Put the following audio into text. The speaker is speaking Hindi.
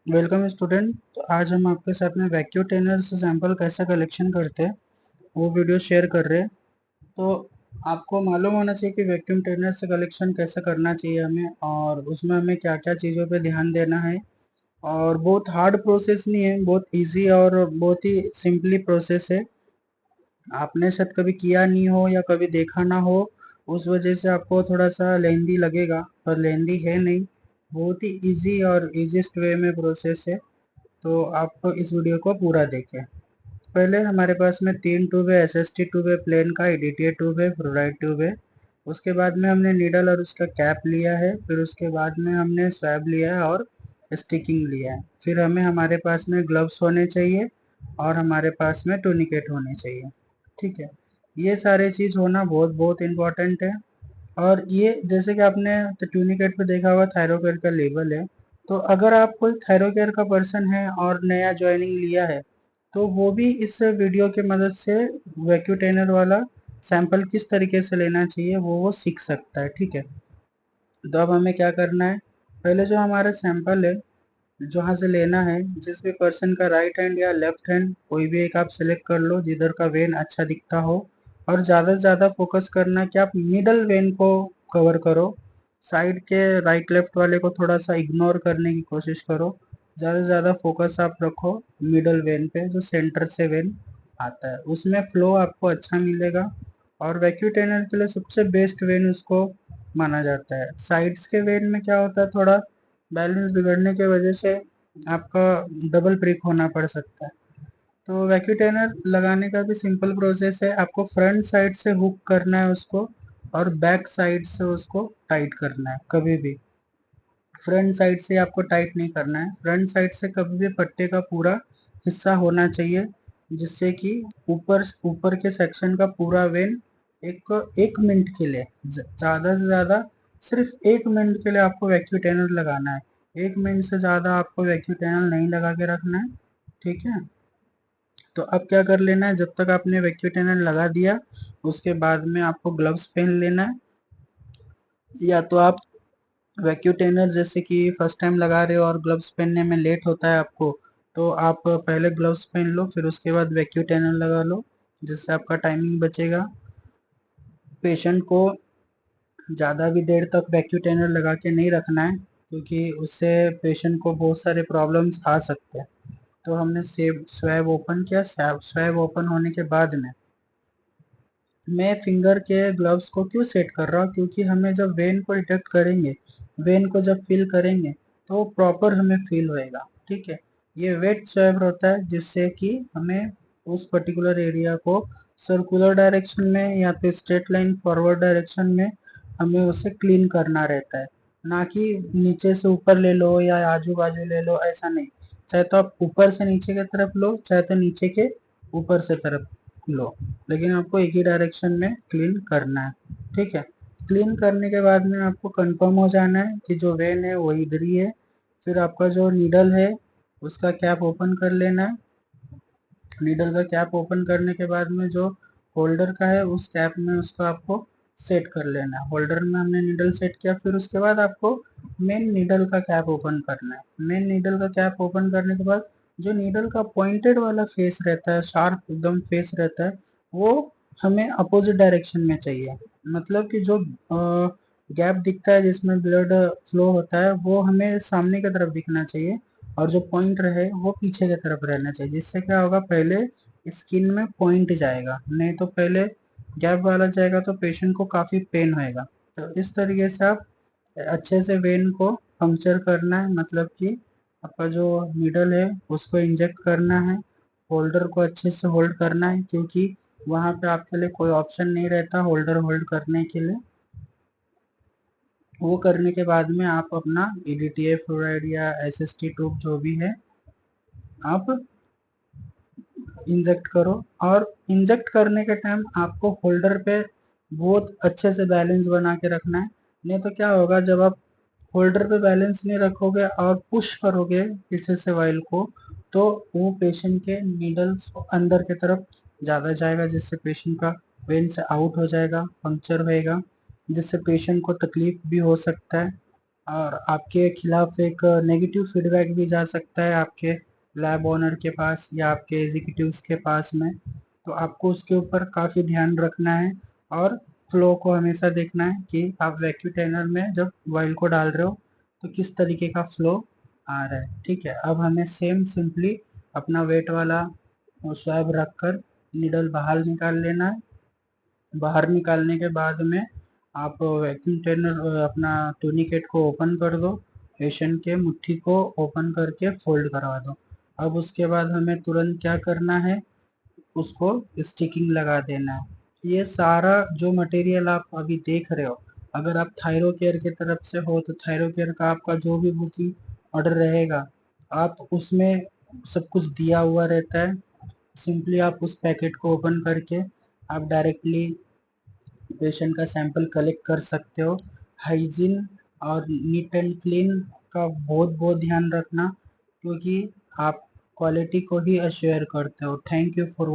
Welcome student. तो आज हम आपके साथ में वैक्यूम ट्रेनर से सैंपल कैसे कलेक्शन करते हैं वो वीडियो शेयर कर रहे हैं। तो आपको मालूम होना चाहिए कि वैक्यूम ट्रेनर से कलेक्शन कैसे करना चाहिए हमें, और उसमें हमें क्या क्या चीज़ों पे ध्यान देना है। और बहुत हार्ड प्रोसेस नहीं है, बहुत इजी और बहुत ही सिंपली प्रोसेस है। आपने शायद कभी किया नहीं हो या कभी देखा ना हो, उस वजह से आपको थोड़ा सा लेंदी लगेगा, पर लेंदी है नहीं। बहुत ही इजी और इजीएस्ट वे में प्रोसेस है। तो आप इस वीडियो को पूरा देखें। पहले हमारे पास में 3 ट्यूब है, एसएसटी ट्यूब है, प्लेन का ईडीटीए ट्यूब है, फ्लोराइड ट्यूब है। उसके बाद में हमने नीडल और उसका कैप लिया है। फिर उसके बाद में हमने स्वैब लिया है और स्टिकिंग लिया है। फिर हमें हमारे पास में ग्लव्स होने चाहिए और हमारे पास में टूनिकेट होने चाहिए। ठीक है, ये सारे चीज़ होना बहुत बहुत इम्पोर्टेंट है। और ये जैसे कि आपने टूनिकेट पे देखा होगा थायरोकेयर का लेबल है। तो अगर आप कोई थायरोकेयर का पर्सन है और नया ज्वाइनिंग लिया है, तो वो भी इस वीडियो की मदद से वैक्यूम ट्रेनर वाला सैंपल किस तरीके से लेना चाहिए वो सीख सकता है। ठीक है, तो अब हमें क्या करना है, पहले जो हमारा सैंपल है जहाँ से लेना है, जिस भी पर्सन का राइट हैंड या लेफ्ट हैंड कोई भी एक आप सिलेक्ट कर लो जिधर का वेन अच्छा दिखता हो। और ज़्यादा से ज़्यादा फोकस करना कि आप मिडल वेन को कवर करो। साइड के राइट लेफ्ट वाले को थोड़ा सा इग्नोर करने की कोशिश करो। ज़्यादा से ज़्यादा फोकस आप रखो मिडल वेन पे, जो सेंटर से वेन आता है उसमें फ्लो आपको अच्छा मिलेगा। और वैक्यूम ट्रेनर के लिए सबसे बेस्ट वेन उसको माना जाता है। साइड्स के वेन में क्या होता है, थोड़ा बैलेंस बिगड़ने की वजह से आपका डबल ब्रेक होना पड़ सकता है। तो वैक्यूम ट्रेनर लगाने का भी सिंपल प्रोसेस है। आपको फ्रंट साइड से हुक करना है उसको, और बैक साइड से उसको टाइट करना है। कभी भी फ्रंट साइड से आपको टाइट नहीं करना है। फ्रंट साइड से कभी भी पट्टे का पूरा हिस्सा होना चाहिए, जिससे कि ऊपर ऊपर के सेक्शन का पूरा वेन एक 1 मिनट के लिए, ज़्यादा से ज़्यादा सिर्फ 1 मिनट के लिए आपको वैक्यूम ट्रेनर लगाना है। 1 मिनट से ज़्यादा आपको वैक्यूम ट्रेनर नहीं लगा के रखना है। ठीक है, तो अब क्या कर लेना है, जब तक आपने वैक्यूम ट्रेनर लगा दिया उसके बाद में आपको ग्लव्स पहन लेना है। या तो आप वैक्यूम ट्रेनर जैसे कि फर्स्ट टाइम लगा रहे हो और ग्लव्स पहनने में लेट होता है आपको, तो आप पहले ग्लव्स पहन लो, फिर उसके बाद वैक्यूम ट्रेनर लगा लो, जिससे आपका टाइमिंग बचेगा। पेशेंट को ज़्यादा भी देर तक वैक्यूम ट्रेनर लगा के नहीं रखना है, क्योंकि उससे पेशेंट को बहुत सारे प्रॉब्लम्स आ सकते हैं। तो हमने सेव स्वैब ओपन किया। स्वैब ओपन होने के बाद में मैं फिंगर के ग्लव्स को क्यों सेट कर रहा हूँ, क्योंकि हमें जब वेन को डिटेक्ट करेंगे, वेन को जब फील करेंगे तो प्रॉपर हमें फील होएगा। ठीक है, ये वेट स्वैब होता है जिससे कि हमें उस पर्टिकुलर एरिया को सर्कुलर डायरेक्शन में या तो स्ट्रेट लाइन फॉरवर्ड डायरेक्शन में हमें उसे क्लीन करना रहता है। ना कि नीचे से ऊपर ले लो या आजू बाजू ले लो, ऐसा नहीं। चाहे तो आप ऊपर से नीचे की तरफ लो, चाहे तो नीचे के ऊपर से तरफ लो, लेकिन आपको एक ही डायरेक्शन में क्लीन करना है। ठीक है, क्लीन करने के बाद में आपको कंफर्म हो जाना है कि जो वेन है वो इधर ही है। फिर आपका जो नीडल है उसका कैप ओपन कर लेना है। नीडल का कैप ओपन करने के बाद में जो होल्डर का है उस कैप में उसको आपको सेट कर लेना है। होल्डर में हमने नीडल सेट किया, फिर उसके बाद आपको मेन नीडल का कैप ओपन करना है। मेन नीडल का कैप ओपन करने के बाद जो नीडल का पॉइंटेड वाला फेस रहता है, शार्प एकदम फेस रहता है, वो हमें अपोजिट डायरेक्शन में चाहिए। मतलब कि जो गैप दिखता है जिसमें ब्लड फ्लो होता है वो हमें सामने की तरफ दिखना चाहिए, और जो पॉइंट रहे वो पीछे की तरफ रहना चाहिए। जिससे क्या होगा, पहले स्किन में पॉइंट जाएगा, नहीं तो पहले गैप वाला जाएगा तो पेशेंट को काफ़ी पेन होएगा। तो इस तरीके से आप अच्छे से वेन को पंक्चर करना है, मतलब कि आपका जो नीडल है उसको इंजेक्ट करना है। होल्डर को अच्छे से होल्ड करना है, क्योंकि वहाँ पे आपके लिए कोई ऑप्शन नहीं रहता होल्डर होल्ड करने के लिए। वो करने के बाद में आप अपना ईडीटीए फ्लोराइड या एसएसटी ट्यूब जो भी है आप इंजेक्ट करो। और इंजेक्ट करने के टाइम आपको होल्डर पे बहुत अच्छे से बैलेंस बना के रखना है। नहीं तो क्या होगा, जब आप होल्डर पे बैलेंस नहीं रखोगे और पुश करोगे पीछे से वाइल को, तो वो पेशेंट के नीडल्स अंदर की तरफ ज़्यादा जाएगा, जिससे पेशेंट का वेन से आउट हो जाएगा, पंक्चर होएगा, जिससे पेशेंट को तकलीफ भी हो सकता है। और आपके खिलाफ एक नेगेटिव फीडबैक भी जा सकता है आपके लैब ओनर के पास या आपके एग्जीक्यूटिव्स के पास में। तो आपको उसके ऊपर काफ़ी ध्यान रखना है और फ्लो को हमेशा देखना है कि आप वैक्यूम ट्रेनर में जब ऑयल को डाल रहे हो तो किस तरीके का फ्लो आ रहा है। ठीक है, अब हमें सेम सिंपली अपना वेट वाला स्वैब रख कर नीडल बाहर निकाल लेना है। बाहर निकालने के बाद में आप वैक्यूम ट्रेनर अपना टूनिकेट को ओपन कर दो, पेशेंट के मुट्ठी को ओपन करके फोल्ड करवा दो। अब उसके बाद हमें तुरंत क्या करना है, उसको स्टिकिंग लगा देना है। ये सारा जो मटेरियल आप अभी देख रहे हो, अगर आप थायरो केयर की तरफ से हो तो थायरो केयर का आपका जो भी बुकिंग ऑर्डर रहेगा, आप उसमें सब कुछ दिया हुआ रहता है। सिंपली आप उस पैकेट को ओपन करके आप डायरेक्टली पेशेंट का सैंपल कलेक्ट कर सकते हो। हाइजीन और नीट एंड क्लीन का बहुत बहुत ध्यान रखना, क्योंकि आप क्वालिटी को ही अश्योर करते हो। Thank you for